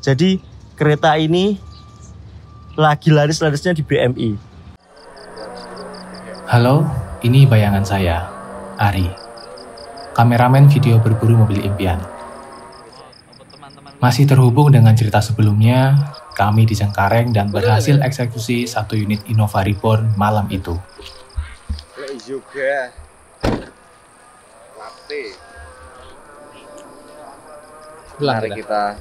Jadi kereta ini lagi laris-larisnya di BMI. Halo, ini bayangan saya, Ari, kameramen video berburu mobil impian. Masih terhubung dengan cerita sebelumnya, kami di Cengkareng dan berhasil eksekusi satu unit Innova Reborn malam itu. Juga latte. Pulang Mari kita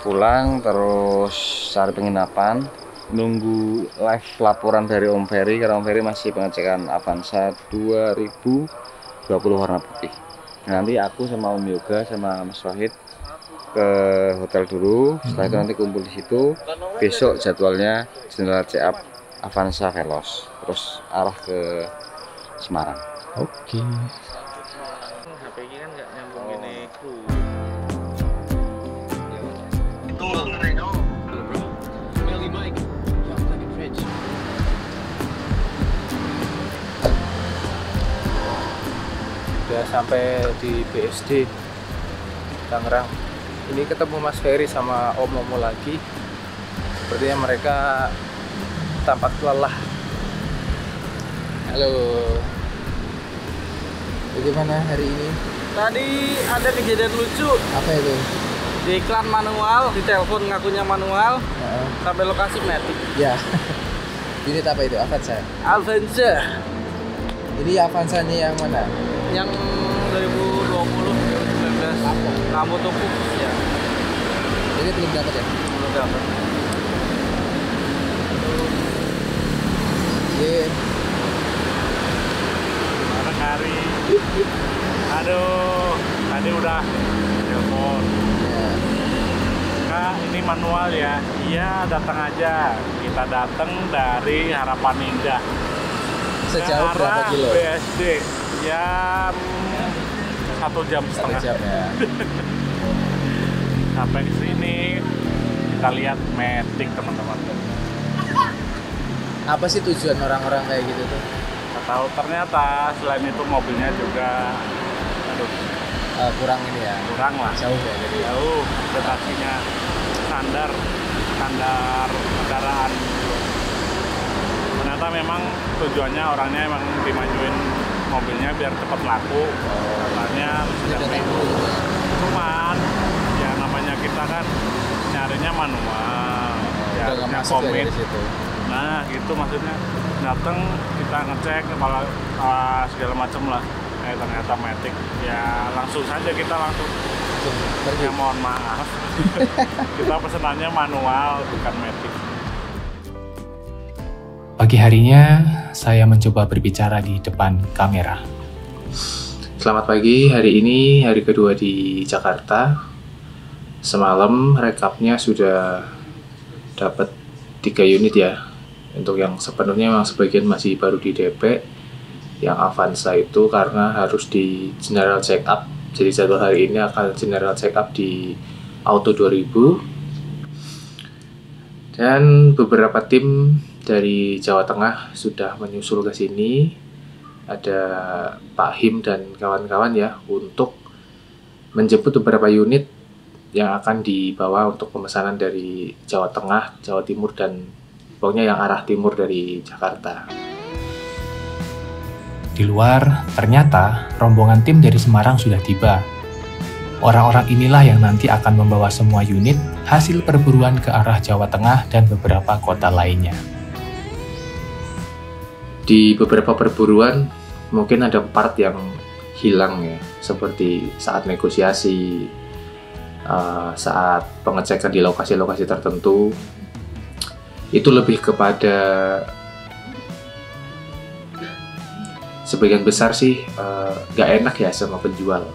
pulang terus cari penginapan, nunggu live laporan dari Om Ferry karena Om Ferry masih pengecekan Avanza 2020 warna putih. Nanti aku sama Om Yoga sama Mas Wahid ke hotel dulu, setelah itu nanti kumpul di situ. Besok jadwalnya General Check-up Avanza Veloz, terus arah ke Semarang. Oke. HP ini kan nggak nyambung ini kru. Udah sampai di BSD Tangerang. Ini ketemu Mas Ferry sama Om Momo lagi. Sepertinya mereka tampak lelah. Halo. Bagaimana hari ini? Tadi ada kejadian lucu Apa itu? di iklan manual, di telepon ngakunya manual, sampai lokasi Matic. Ya. Unit apa itu? Avanza. Avanza Ini Avanza-nya yang mana? yang 2020 2019 lampu tumpuk ya. Ini belum dapat ya? Belum dapat. Iya. Mana Kari? Aduh, tadi udah telepon. Ya. Kak, ini manual ya? Iya, datang aja. Kita datang dari Harapan Indah. Sejauh ke berapa arah kilo? BSD. Ya, 1 jam 1 setengah. jam ya. Sampai ke sini kita lihat Matic, teman-teman. Apa sih tujuan orang-orang kayak gitu tuh? Nggak tahu, ternyata selain itu mobilnya juga aduh, Kurang ini ya? kurang lah. Jauh ya jadi. Jauh, presentasinya standar kendaraan. Ternyata memang tujuannya orangnya emang dimajuin mobilnya biar cepat laku. Katanya sudah minggu. Cuman ya namanya kita kan nyarinya manual. Ya Udah nggak harusnya masuk ya komit. dari situ. Nah gitu maksudnya, datang kita ngecek kepala segala macam lah. Ternyata Matic, ya langsung saja kita langsung ya mohon maaf kita pesenannya manual bukan Matic. Pagi harinya, saya mencoba berbicara di depan kamera. Selamat pagi, hari ini hari kedua di Jakarta. Semalam rekapnya sudah dapat 3 unit ya. Untuk yang sepenuhnya memang sebagian masih baru di DP. Yang Avanza itu karena harus di General Check-up. Jadi jadwal hari ini akan General Check-up di Auto 2000. Dan beberapa tim dari Jawa Tengah sudah menyusul ke sini. Ada Pak Him dan kawan-kawan ya untuk menjemput beberapa unit yang akan dibawa untuk pemesanan dari Jawa Tengah, Jawa Timur, dan pokoknya yang arah timur dari Jakarta. Di luar, ternyata rombongan tim dari Semarang sudah tiba. Orang-orang inilah yang nanti akan membawa semua unit hasil perburuan ke arah Jawa Tengah dan beberapa kota lainnya. Di beberapa perburuan, mungkin ada part yang hilang ya, seperti saat negosiasi, saat pengecekan di lokasi-lokasi tertentu. Itu lebih kepada sebagian besar sih gak enak ya sama penjual,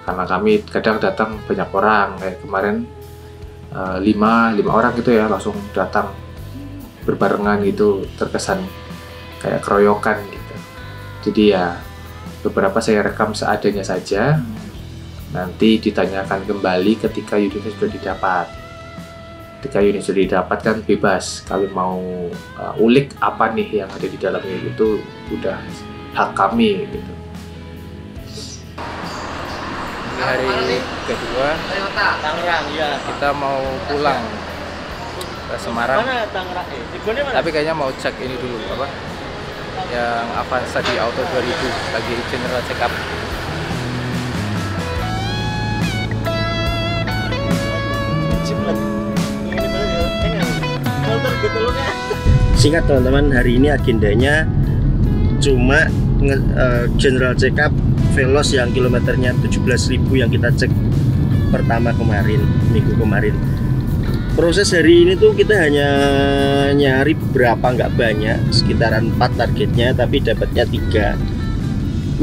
karena kami kadang datang banyak orang, kayak kemarin 5 orang gitu ya langsung datang berbarengan gitu, terkesan kayak keroyokan gitu. Jadi ya beberapa saya rekam seadanya saja, nanti ditanyakan kembali ketika unitnya sudah didapat. Ketika unit sudah didapat kan bebas, kalian mau ulik apa nih yang ada di dalamnya, itu udah hak kami gitu. Hari Tangerang ya. Kita mau pulang ke Semarang. Mana Tangerang? Tapi kayaknya mau cek ini dulu apa? Yang Avanza di Auto 2000 lagi general check up. Singkat teman-teman, hari ini agendanya cuma general check up Veloz yang kilometernya 17.000 yang kita cek pertama kemarin, minggu kemarin. Proses hari ini tuh kita hanya nyari beberapa, nggak banyak, sekitaran 4 targetnya, tapi dapatnya 3.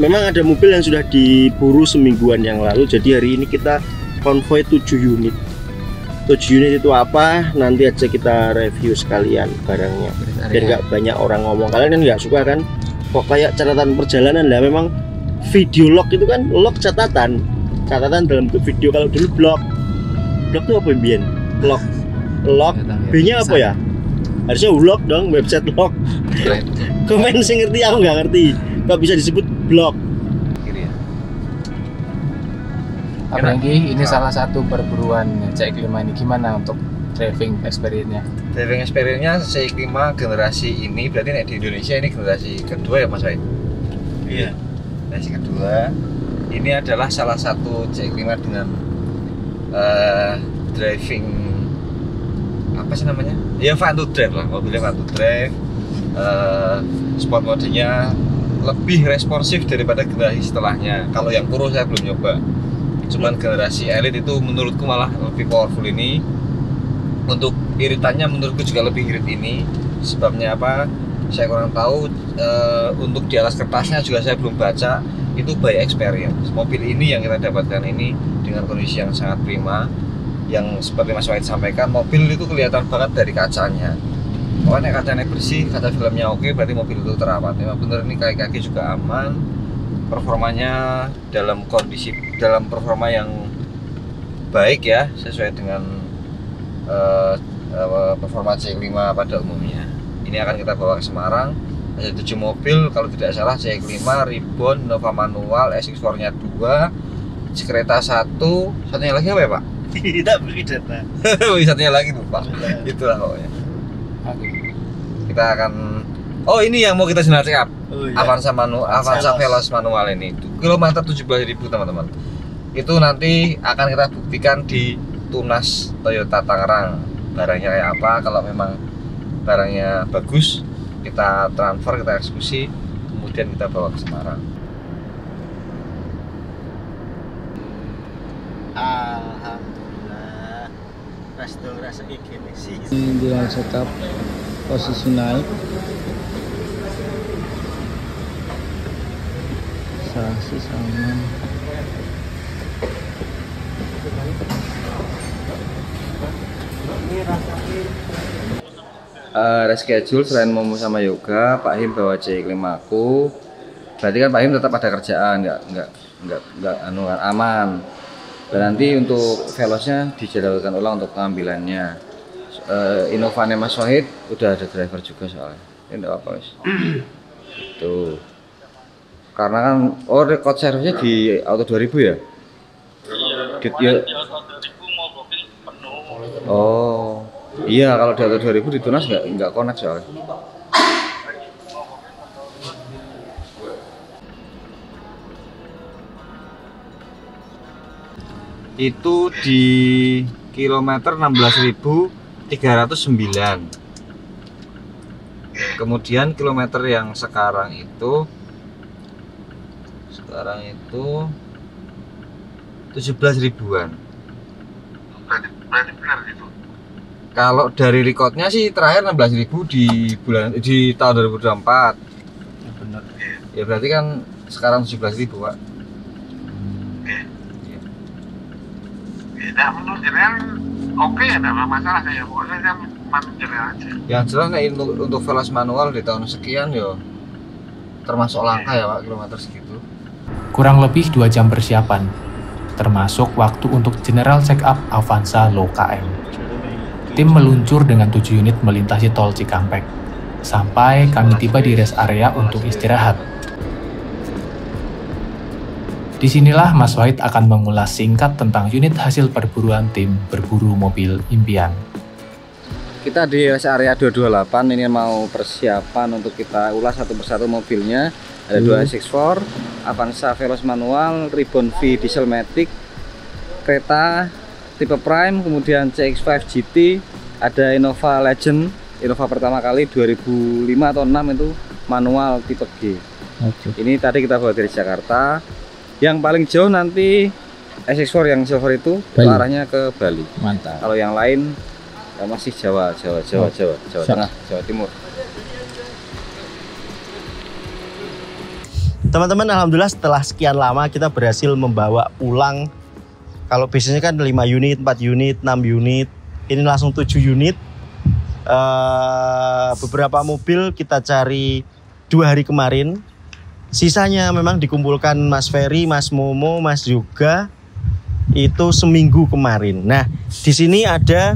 Memang ada mobil yang sudah diburu semingguan yang lalu, jadi hari ini kita konvoy 7 unit. 7 unit itu apa? Nanti aja kita review sekalian barangnya. Dan nggak banyak orang ngomong. Kalian kan nggak suka kan? Kok kayak catatan perjalanan lah. Memang video log itu kan log catatan dalam bentuk video. Kalau dulu blog itu apa Bian? Log B-nya apa ya? Harusnya vlog dong, website log. Komen sih ngerti, aku nggak ngerti. Kok bisa disebut blog? Apalagi ini salah satu perburuan CX-5 ini, gimana untuk driving experience-nya? Driving experience-nya CX-5 generasi ini berarti di Indonesia ini generasi kedua ya Mas Wahid? Iya. Generasi kedua. Ini adalah salah satu CX-5 dengan driving apa sih namanya? Ya fun to drive lah, mobilnya fun to drive. Sport modenya lebih responsif daripada generasi setelahnya. Kalau yang Puro saya belum nyoba. Cuman generasi Elite itu menurutku malah lebih powerful ini. Untuk iritannya menurutku juga lebih irit ini. Sebabnya apa? Saya kurang tahu. Untuk di atas kertasnya juga saya belum baca. Itu by experience. Mobil ini yang kita dapatkan ini dengan kondisi yang sangat prima. Yang seperti Mas Wahid sampaikan, mobil itu kelihatan banget dari kacanya. Pokoknya kacanya bersih, kaca filmnya oke, berarti mobil itu terawat. Memang bener ini kaki-kaki juga aman. Performanya dalam performa yang baik ya, sesuai dengan performa CX-5 pada umumnya. Ini akan kita bawa ke Semarang. Ada 7 mobil, kalau tidak salah CX-5, Ribbon, Nova manual, SX4-nya 2, kereta 1, satunya lagi apa ya Pak? Tidak beri data. Satunya lagi lupa. Itulah pokoknya. Kita akan. Oh ini yang mau kita general check up. Oh, iya. Avanza Veloz manual ini. Kilometer 17.000 teman-teman. Itu nanti akan kita buktikan di Tunas Toyota Tangerang. Barangnya kayak apa? Kalau memang barangnya bagus, kita transfer, kita eksekusi, kemudian kita bawa ke Semarang. Alhamdulillah. Resto ngerasa gini sih. Ini dia setup posisi naik. Saksi sama. Reschedule selain Momo sama Yoga, Pak Him bawa CX-5 aku. Berarti kan Pak Him tetap ada kerjaan, nggak aman. Dan nanti untuk Veloznya dijadwalkan ulang untuk pengambilannya. Innovanya Mas Wahid udah ada driver juga soalnya. Ini enggak apa wis. Itu. Karena kan record servisnya di Auto 2000 ya? Iya. Oh. Iya, kalau di Auto 2000 di Tunas nggak connect soalnya. Itu di kilometer 16.309. Kemudian kilometer yang sekarang itu 17 ribuan. Berarti benar itu. Kalau dari recordnya sih terakhir 16.000 di tahun 2024. Ya benar. Ya berarti kan sekarang 17.000 Pak. Nah, menurut jenengan oke ya, tidak masalah saya. Pokoknya saya manual jenengan aja. Yang jelas nih untuk Veloz manual di tahun sekian yo termasuk langka ya Pak, kilometer segitu. Kurang lebih 2 jam persiapan, termasuk waktu untuk general check up Avanza Low KM. Tim meluncur dengan 7 unit melintasi tol Cikampek, sampai kami tiba di rest area untuk istirahat. Disinilah Mas Wahid akan mengulas singkat tentang unit hasil perburuan tim berburu mobil impian. Kita di rest area 228 ini mau persiapan untuk kita ulas satu persatu mobilnya. Ada dua SX4, Avanza Veloz manual, Ribbon V diesel matic, kereta tipe Prime, kemudian CX-5 GT, ada Innova Legend, Innova pertama kali 2005 atau 6 itu manual tipe G. Ini tadi kita bawa dari Jakarta. Yang paling jauh nanti SX4 yang silver itu arahnya ke Bali. Mantap. Kalau yang lain ya masih Jawa Tengah, Jawa Timur. Teman-teman, alhamdulillah setelah sekian lama kita berhasil membawa pulang. Kalau biasanya kan 5 unit, 4 unit, 6 unit. Ini langsung 7 unit. Beberapa mobil kita cari 2 hari kemarin. Sisanya memang dikumpulkan Mas Ferry, Mas Momo, Mas Yoga itu seminggu kemarin. Nah, di sini ada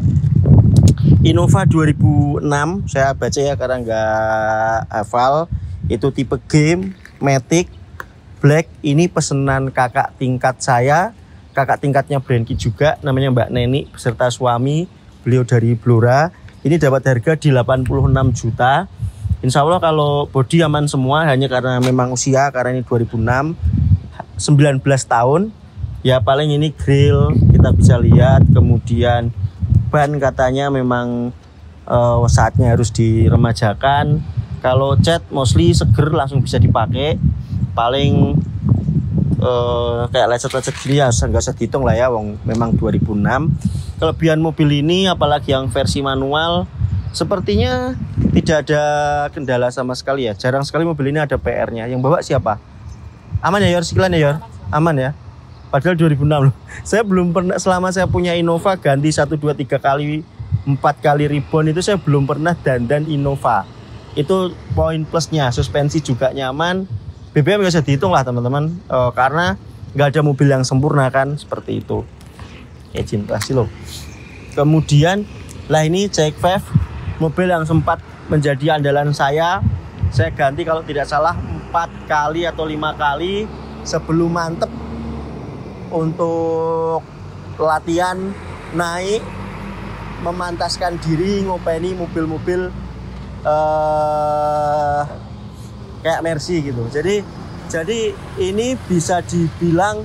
Innova 2006, saya baca ya karena nggak hafal. Itu tipe G, matic, black. Ini pesanan kakak tingkat saya, kakak tingkatnya Brandki juga, namanya Mbak Neni beserta suami, beliau dari Blora. Ini dapat harga di 86 juta. Insya Allah kalau bodi aman semua, hanya karena memang usia, karena ini 2006, 19 tahun. Ya paling ini grill kita bisa lihat, kemudian ban katanya memang saatnya harus diremajakan. Kalau cat mostly seger langsung bisa dipakai. Paling kayak lecet-lecet gini ya nggak usah dihitung lah ya, wong memang 2006. Kelebihan mobil ini apalagi yang versi manual, sepertinya tidak ada kendala sama sekali ya. Jarang sekali mobil ini ada PR-nya. Yang bawa siapa? Aman ya Yor? Sikilan ya Yor? Aman ya? Padahal 2006 loh. Saya belum pernah, selama saya punya Innova ganti 1, 2, 3 kali, 4 kali ribbon itu saya belum pernah dandan Innova. Itu poin plusnya. Suspensi juga nyaman. BBM nggak usah dihitung lah teman-teman. Karena nggak ada mobil yang sempurna kan. Seperti itu. Izin kasih loh. Kemudian lah ini CX-5, mobil yang sempat menjadi andalan saya ganti kalau tidak salah 4 kali atau 5 kali sebelum mantep untuk latihan naik memantaskan diri ngopeni mobil-mobil kayak Mercy gitu. Jadi ini bisa dibilang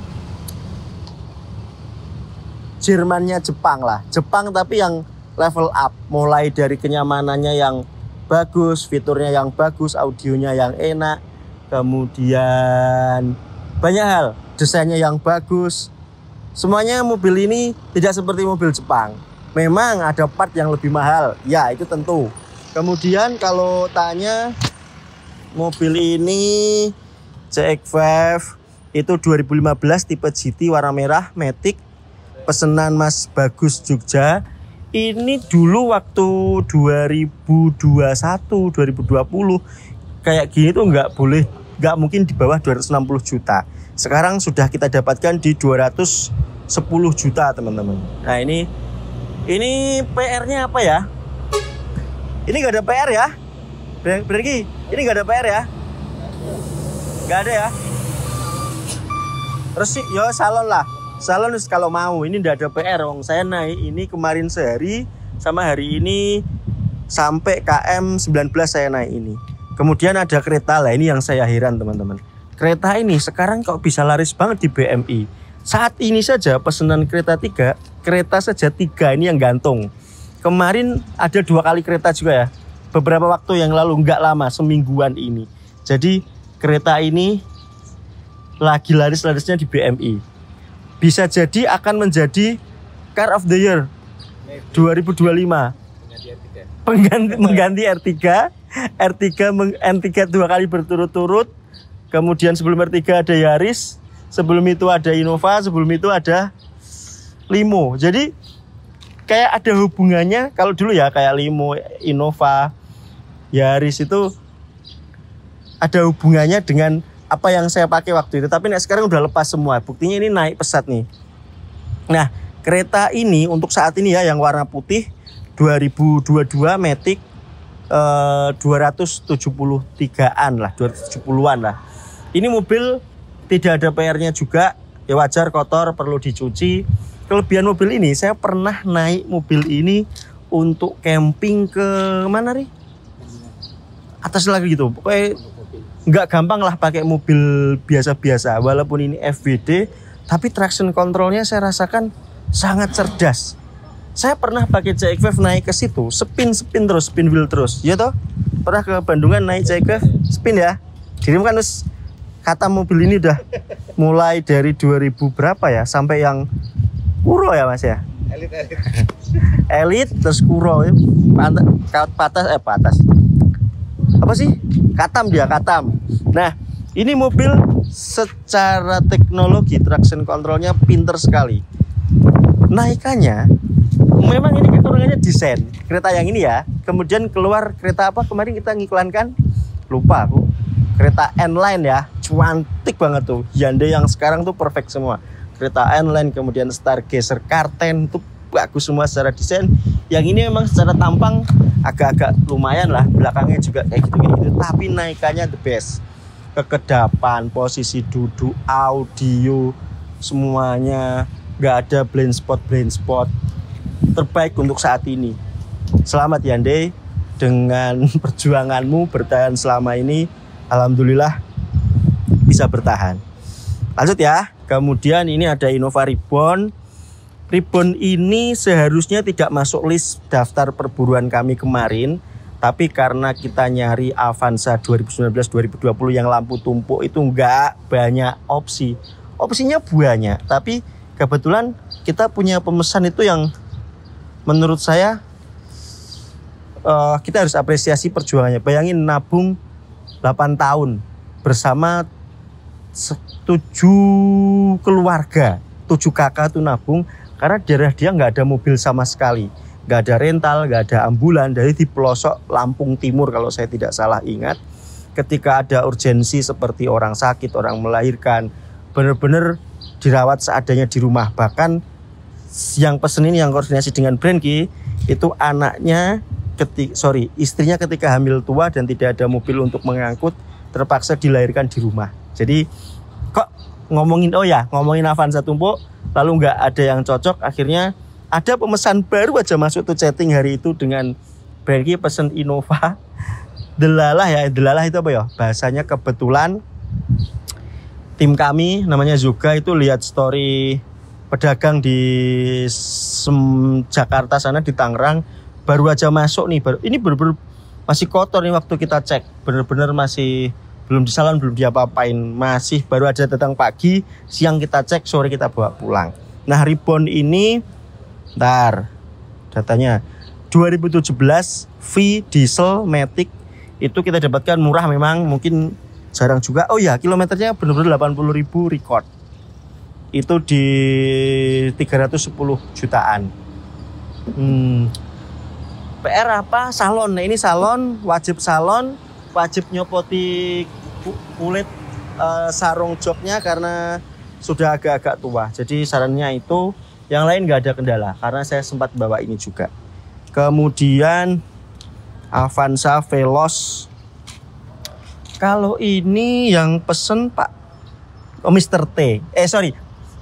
Jermannya Jepang lah. Jepang tapi yang level up, mulai dari kenyamanannya yang bagus, fiturnya yang bagus, audionya yang enak, kemudian banyak hal, desainnya yang bagus. Semuanya mobil ini tidak seperti mobil Jepang. Memang ada part yang lebih mahal, ya itu tentu. Kemudian kalau tanya mobil ini CX-5 itu 2015 tipe GT warna merah matic, pesanan Mas Bagus Jogja. Ini dulu waktu 2021, 2020 kayak gini tuh nggak mungkin di bawah 260 juta. Sekarang sudah kita dapatkan di 210 juta teman-teman. Nah ini PR-nya apa ya? Ini nggak ada PR ya? Berarti ini nggak ada PR ya? Nggak ada ya? Terus sih, yo salon lah. Salon kalau mau, ini nggak ada PR. Wong saya naik ini kemarin sehari sama hari ini sampai KM 19 saya naik ini. Kemudian ada kereta lah, ini yang saya heran teman-teman. Kereta ini sekarang kok bisa laris banget di BMI. Saat ini saja pesanan kereta 3, kereta saja 3 ini yang gantung. Kemarin ada 2 kali kereta juga ya. Beberapa waktu yang lalu, nggak lama, semingguan ini. Jadi kereta ini lagi laris-larisnya di BMI. Bisa jadi akan menjadi Car of the Year 2025. Mengganti R3. R3 2 kali berturut-turut. Kemudian sebelum R3 ada Yaris, sebelum itu ada Innova, sebelum itu ada Limo. Jadi kayak ada hubungannya. Kalau dulu ya kayak Limo, Innova, Yaris itu ada hubungannya dengan apa yang saya pakai waktu itu. Tapi sekarang udah lepas semua. Buktinya ini naik pesat nih. Nah, kereta ini untuk saat ini ya yang warna putih 2022 matic 273-an lah, 270-an lah. Ini mobil tidak ada PR-nya juga. Ya wajar kotor, perlu dicuci. Kelebihan mobil ini, saya pernah naik mobil ini untuk camping ke mana nih? Atas lagi gitu. Pokoknya nggak gampang lah pakai mobil biasa-biasa. Walaupun ini FWD, tapi traction controlnya saya rasakan sangat cerdas. Saya pernah pakai CX-5 naik ke situ, spin wheel terus. Ya toh? Pernah ke Bandungan naik CX-5, spin ya. Kirim kan terus kata mobil ini udah mulai dari 2000 berapa ya sampai yang Kuro ya Mas ya. Elit terus Kuro. Patas. Apa sih? Katam. Nah, ini mobil secara teknologi traction controlnya pinter sekali. Naikannya memang ini kekurangannya desain kereta yang ini ya. Kemudian keluar kereta apa kemarin kita ngiklankan? Lupa aku. Kereta N-Line ya, cantik banget tuh. Hyundai yang sekarang tuh perfect semua. Kereta N-Line, kemudian Stargazer, Karten tuh bagus semua secara desain. Yang ini memang secara tampang agak-agak lumayan lah. Belakangnya juga kayak gitu. Tapi naikannya the best. Kekedapan, posisi duduk, audio, semuanya nggak ada blind spot. Terbaik untuk saat ini. Selamat Hyundai dengan perjuanganmu bertahan selama ini. Alhamdulillah bisa bertahan. Lanjut ya. Kemudian ini ada Innova Ribbon. Ribbon ini seharusnya tidak masuk list daftar perburuan kami kemarin. Tapi karena kita nyari Avanza 2019-2020 yang lampu tumpuk itu nggak banyak opsi. Opsinya banyak. Tapi kebetulan kita punya pemesan itu yang menurut saya kita harus apresiasi perjuangannya. Bayangin nabung 8 tahun bersama 7 keluarga, 7 kakak tuh nabung karena daerah dia nggak ada mobil sama sekali, nggak ada rental, nggak ada ambulan. Dari di pelosok Lampung Timur kalau saya tidak salah ingat, ketika ada urgensi seperti orang sakit, orang melahirkan, benar-benar dirawat seadanya di rumah. Bahkan yang pesen ini yang koordinasi dengan Brandki itu anaknya istrinya ketika hamil tua dan tidak ada mobil untuk mengangkut, terpaksa dilahirkan di rumah. Jadi kok ngomongin Avanza tumpuk lalu nggak ada yang cocok. Akhirnya ada pemesan baru aja masuk tuh chatting hari itu dengan Brandki pesen Innova. Delalah itu apa ya bahasanya. Kebetulan tim kami namanya Zoga itu lihat story pedagang di Jakarta sana, di Tangerang, baru aja masuk nih. Ini bener-bener masih kotor nih waktu kita cek, bener-bener masih belum disalon, belum diapa-apain, masih baru aja datang pagi, siang kita cek, sore kita bawa pulang. Nah Ribbon ini datanya 2017 V diesel Matic itu kita dapatkan murah, memang mungkin jarang juga. Oh ya, kilometernya bener-bener 80.000 record. Itu di 310 jutaan. PR apa? Salon. Nah ini salon, wajib nyopoti kulit sarung joknya karena sudah agak-agak tua. Jadi sarannya itu, yang lain nggak ada kendala karena saya sempat bawa ini juga. Kemudian Avanza Veloz. Kalau ini yang pesen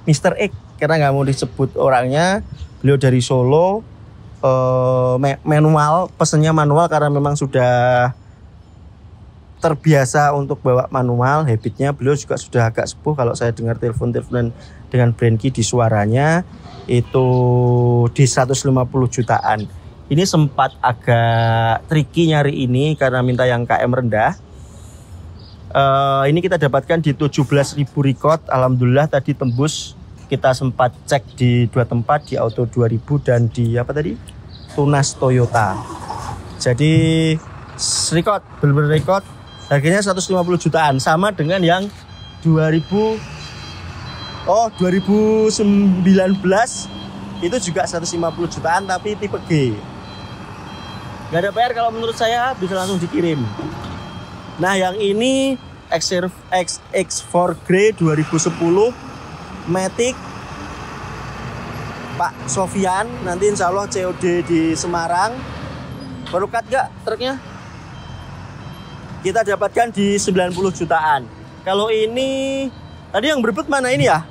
Mr. X karena nggak mau disebut orangnya. Beliau dari Solo. Manual, pesennya manual karena memang sudah terbiasa untuk bawa manual. Habitnya beliau juga sudah agak sepuh. Kalau saya dengar telepon-teleponan dengan Brandki di suaranya itu di 150 jutaan. Ini sempat agak tricky nyari ini karena minta yang KM rendah. Ini kita dapatkan di 17.000 record. Alhamdulillah tadi tembus. Kita sempat cek di 2 tempat, di Auto 2000 dan di Tunas Toyota. Jadi record, bener-bener record. Harganya 150 jutaan, sama dengan yang 2019 itu juga 150 jutaan tapi tipe G. Gak ada PR kalau menurut saya, bisa langsung dikirim. Nah yang ini X4 Grey 2010 Matic Pak Sofian, nanti insya Allah COD di Semarang. Perlu cut gak truknya? Kita dapatkan di 90 jutaan. Kalau ini Tadi yang berebut mana ini ya?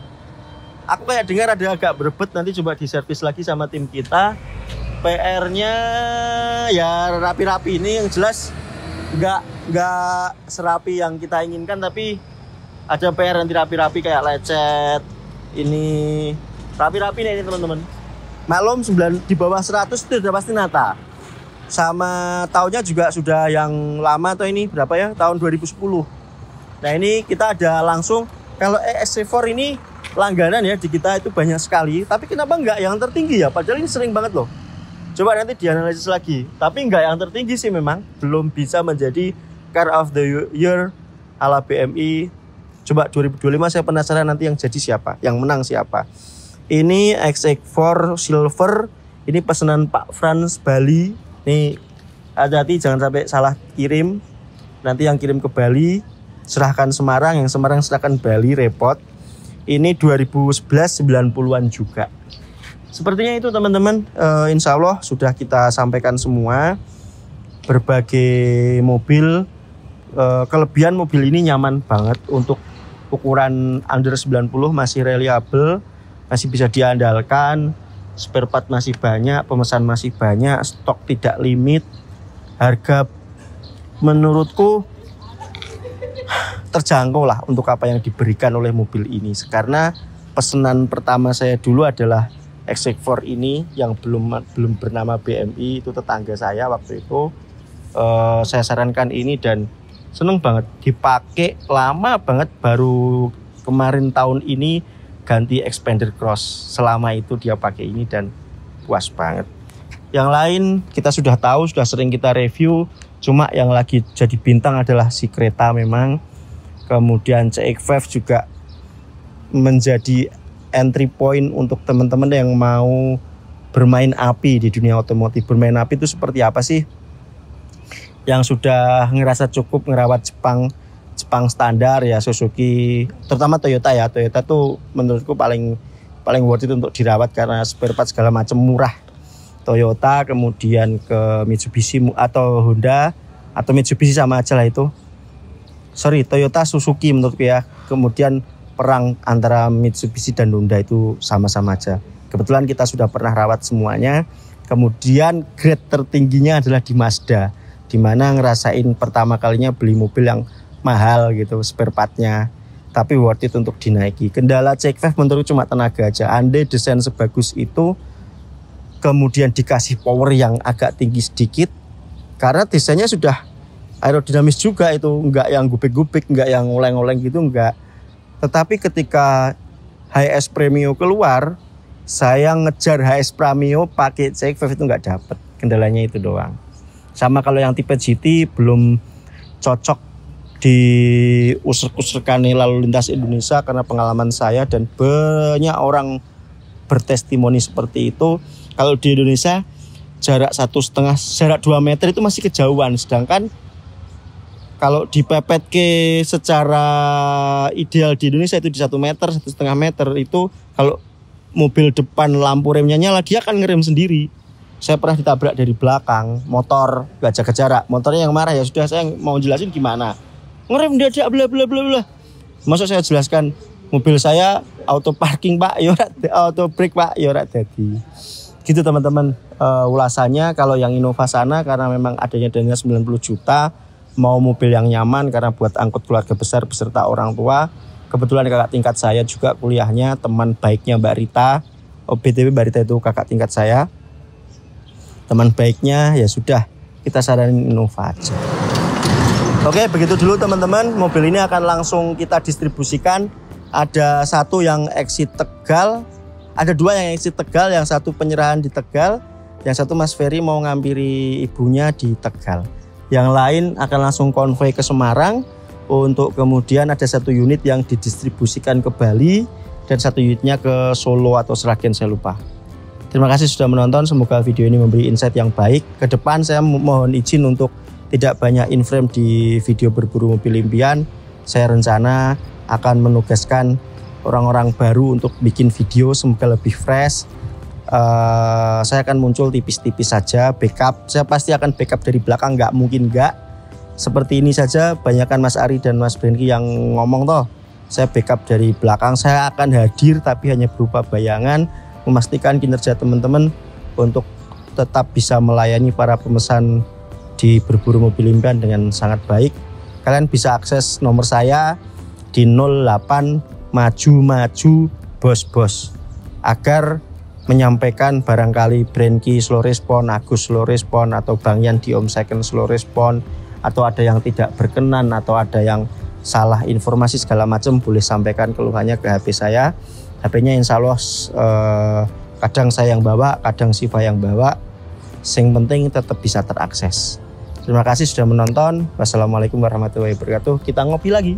Aku kayak dengar ada agak berebut, nanti coba diservis lagi sama tim kita. PR-nya ya rapi-rapi, ini yang jelas nggak serapi yang kita inginkan, tapi ada PR nanti rapi-rapi kayak lecet. Ini rapi-rapi nih ini teman-teman. Maklum 9 di bawah 100 itu udah pasti nata. Sama tahunnya juga sudah yang lama atau ini berapa ya? Tahun 2010. Nah ini kita ada langsung, kalau ESC4 ini langganan ya di kita itu banyak sekali. Tapi kenapa nggak yang tertinggi ya? Padahal ini sering banget loh. Coba nanti dianalisis lagi. Tapi nggak yang tertinggi sih memang. Belum bisa menjadi Car of the Year ala BMI. Coba 2025 saya penasaran nanti yang jadi siapa, yang menang siapa. Ini XX4 Silver. Ini pesanan Pak Frans Bali. Nih hati-hati jangan sampai salah kirim. Nanti yang kirim ke Bali serahkan Semarang, yang Semarang serahkan Bali, repot. Ini 2011 90-an juga. Sepertinya itu teman-teman, insya Allah sudah kita sampaikan semua. Berbagai mobil, kelebihan mobil ini nyaman banget. Untuk ukuran under 90 masih reliable, masih bisa diandalkan. Spare part masih banyak, pemesan masih banyak, stok tidak limit. Harga menurutku terjangkau lah untuk apa yang diberikan oleh mobil ini. Karena pesanan pertama saya dulu adalah XX4 ini yang belum bernama BMI, itu tetangga saya waktu itu. Saya sarankan ini dan seneng banget, dipakai lama banget, baru kemarin tahun ini ganti expander cross. Selama itu dia pakai ini dan puas banget. Yang lain kita sudah tahu, sudah sering kita review. Cuma yang lagi jadi bintang adalah si Creta memang. Kemudian CX-5 juga menjadi entry point untuk teman-teman yang mau bermain api di dunia otomotif. Bermain api itu seperti apa sih? Yang sudah ngerasa cukup ngerawat Jepang standar ya, Suzuki, terutama Toyota ya. Toyota tuh menurutku paling worth it untuk dirawat karena spare part segala macam murah. Toyota, kemudian ke Mitsubishi atau Honda atau Mitsubishi sama aja lah itu. Sorry, Toyota, Suzuki menurutku ya. Kemudian perang antara Mitsubishi dan Honda itu sama-sama aja. Kebetulan kita sudah pernah rawat semuanya. Kemudian grade tertingginya adalah di Mazda, dimana ngerasain pertama kalinya beli mobil yang mahal gitu spare partnya, tapi worth it untuk dinaiki. Kendala CX-5 menurut cuma tenaga aja. Andai desain sebagus itu kemudian dikasih power yang agak tinggi sedikit, karena desainnya sudah aerodinamis juga, itu enggak yang gubik-gubik, enggak yang oleng-oleng gitu, enggak. Tetapi ketika HS Premio keluar, saya ngejar HS Premio pakai CX-5 itu enggak dapet. Kendalanya itu doang. Sama kalau yang tipe GT belum cocok di user-userkan lalu lintas Indonesia, karena pengalaman saya dan banyak orang bertestimoni seperti itu. Kalau di Indonesia jarak 1,5, jarak 2 meter itu masih kejauhan, sedangkan kalau dipepet ke secara ideal di Indonesia itu di 1 meter, 1,5 meter itu kalau mobil depan lampu remnya nyala dia akan ngerem sendiri. Saya pernah ditabrak dari belakang, motor gak jaga jarak, motornya yang marah, ya sudah saya mau jelasin gimana. Ngerem dadak bla bla bla bla. Masa saya jelaskan mobil saya auto parking Pak, ya auto brake Pak, ya ora dadi. Gitu teman-teman ulasannya. Kalau yang Innova sana karena memang adanya dana 90 juta, mau mobil yang nyaman karena buat angkut keluarga besar beserta orang tua. Kebetulan kakak tingkat saya juga kuliahnya teman baiknya Mbak Rita. BTW Mbak Rita itu kakak tingkat saya. Teman baiknya, ya sudah kita saranin Innova aja. Oke, begitu dulu teman-teman. Mobil ini akan langsung kita distribusikan. Ada satu yang exit Tegal, ada dua yang exit Tegal, yang satu penyerahan di Tegal, yang satu Mas Ferry mau ngampiri ibunya di Tegal. Yang lain akan langsung konvoy ke Semarang, untuk kemudian ada satu unit yang didistribusikan ke Bali dan satu unitnya ke Solo atau Sragen, saya lupa. Terima kasih sudah menonton, semoga video ini memberi insight yang baik. Ke depan saya mohon izin untuk tidak banyak in-frame di video berburu mobil impian. Saya rencana akan menugaskan orang-orang baru untuk bikin video, semoga lebih fresh. Saya akan muncul tipis-tipis saja, backup. Saya pasti akan backup dari belakang, nggak mungkin nggak. Seperti ini saja, banyakkan Mas Ari dan Mas Brenki yang ngomong toh. saya backup dari belakang. Saya akan hadir tapi hanya berupa bayangan, memastikan kinerja teman-teman untuk tetap bisa melayani para pemesan di Berburu Mobil Impian dengan sangat baik. Kalian bisa akses nomor saya di 08 maju bos agar menyampaikan barangkali Brandki slow respon, Agus slow respon, atau Bang Yan di Om Second slow respon, atau ada yang tidak berkenan atau ada yang salah informasi segala macam, boleh sampaikan keluhannya ke HP saya. HP-nya insya Allah kadang saya yang bawa, kadang Siva yang bawa. Yang penting tetap bisa terakses. Terima kasih sudah menonton. Wassalamualaikum warahmatullahi wabarakatuh. Kita ngopi lagi.